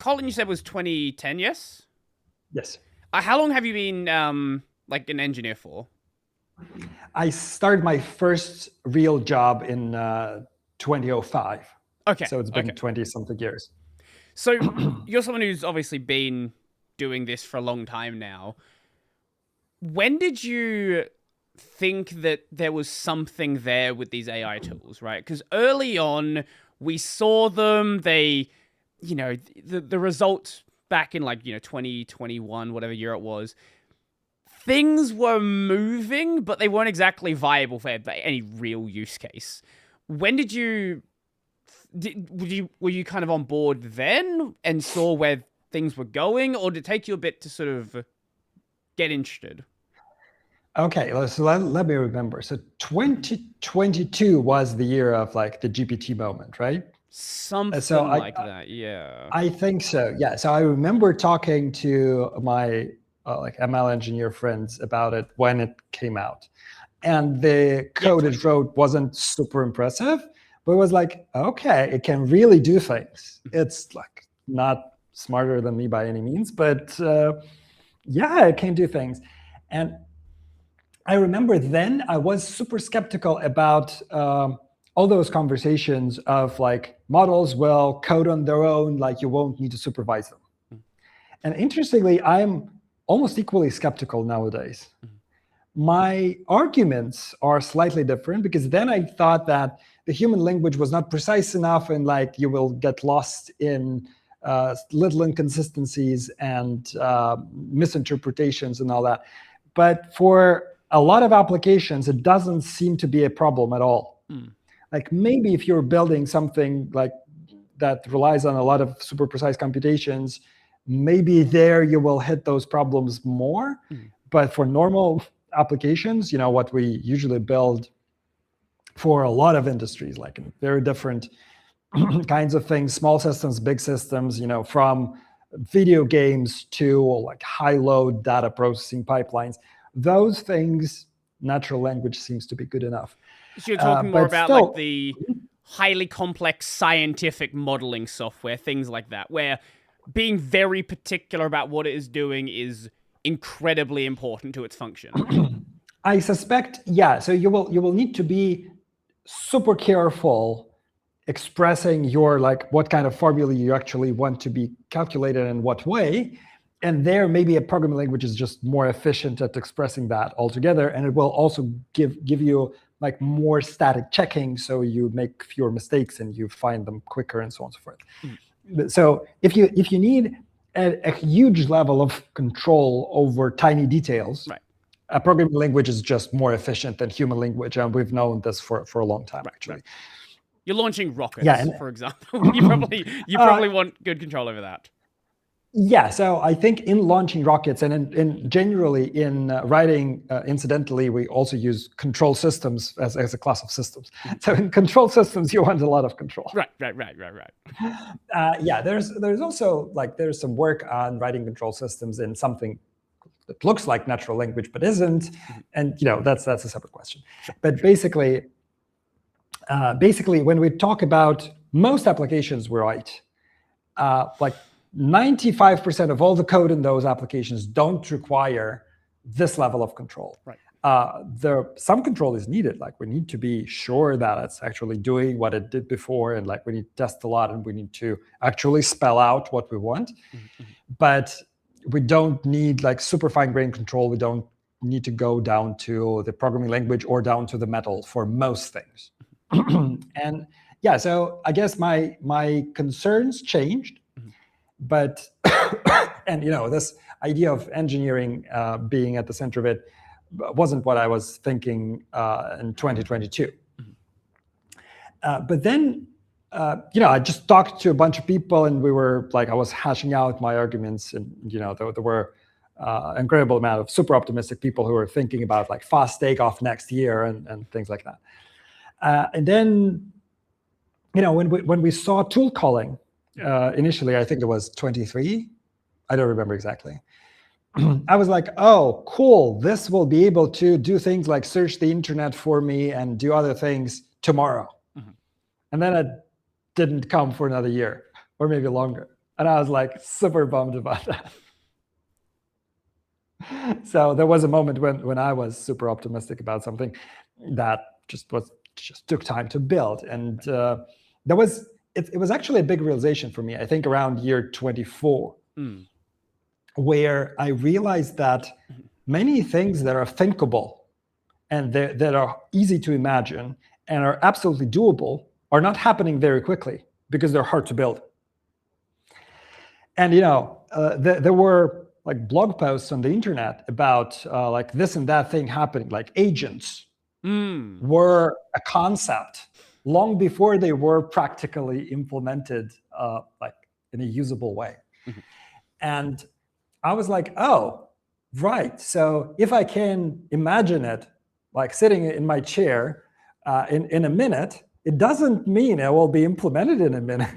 Kotlin, you said was 2010, yes? Yes. How long have you been like an engineer for? I started my first real job in 2005. Okay. So it's been Okay. 20 something years. So you're someone who's obviously been doing this for a long time now. When did you think that there was something there with these AI tools, right? Because early on, we saw them. The results back in 2021, whatever year it was, things were moving, but they weren't exactly viable for any real use case. When did you were you kind of on board then and saw where things were going, or did it take you a bit to sort of get interested? Okay, so let me remember. So 2022 was the year of like the GPT moment, right? Something like that, yeah. I think so. Yeah. So I remember talking to my like ML engineer friends about it when it came out, and the code it wrote wasn't super impressive, but it was like, okay, it can really do things. It's like not smarter than me by any means, but yeah, it can do things. And I remember then I was super skeptical about all those conversations of like models will code on their own, like you won't need to supervise them. And interestingly, I'm almost equally skeptical nowadays. My arguments are slightly different because then I thought that the human language was not precise enough and like you will get lost in little inconsistencies and misinterpretations and all that. But for a lot of applications, it doesn't seem to be a problem at all. Like maybe if you're building something like that relies on a lot of super precise computations, maybe there you will hit those problems more. But for normal applications, what we usually build for a lot of industries, like in very different kinds of things, small systems, big systems, from video games to like high load data processing pipelines, those things, natural language seems to be good enough. So you're talking more about still, like the highly complex scientific modeling software, things like that, where being very particular about what it is doing is incredibly important to its function. I suspect, yeah. So you will need to be super careful expressing your like what kind of formula you actually want to be calculated in what way. And there, maybe a programming language is just more efficient at expressing that altogether. And it will also give you like more static checking, so you make fewer mistakes and you find them quicker and so on and so forth. So if you need a huge level of control over tiny details, right, a programming language is just more efficient than human language, and we've known this for a long time, actually. Right. You're launching rockets, for example. You probably want good control over that. Yeah, so I think in launching rockets and in generally in writing, incidentally, we also use control systems as a class of systems. So in control systems, you want a lot of control. Right. Yeah, there's also like there's some work on writing control systems in something that looks like natural language but isn't, and that's a separate question. But basically, when we talk about most applications we write, like 95% of all the code in those applications don't require this level of control. Right. Some control is needed. Like we need to be sure that it's actually doing what it did before, and like we need to test a lot, and we need to actually spell out what we want. But we don't need like super fine-grained control. We don't need to go down to the programming language or down to the metal for most things. And yeah, so I guess my concerns changed. But, and this idea of engineering being at the center of it wasn't what I was thinking in 2022. But then, I just talked to a bunch of people, and we were like, I was hashing out my arguments, and there were incredible amount of super optimistic people who were thinking about like fast takeoff next year and things like that. And then, when we saw tool calling. Initially, I think it was 23. I don't remember exactly. I was like, oh, cool. This will be able to do things like search the internet for me and do other things tomorrow. And then it didn't come for another year or maybe longer. And I was like super bummed about that. So there was a moment when I was super optimistic about something that just took time to build. And it was actually a big realization for me, I think around year 24, where I realized that many things that are thinkable and that are easy to imagine and are absolutely doable are not happening very quickly because they're hard to build. And there were like blog posts on the internet about like this and that thing happening, like agents were a concept long before they were practically implemented like in a usable way. And I was like, oh, right. So if I can imagine it like sitting in my chair in a minute, it doesn't mean it will be implemented in a minute.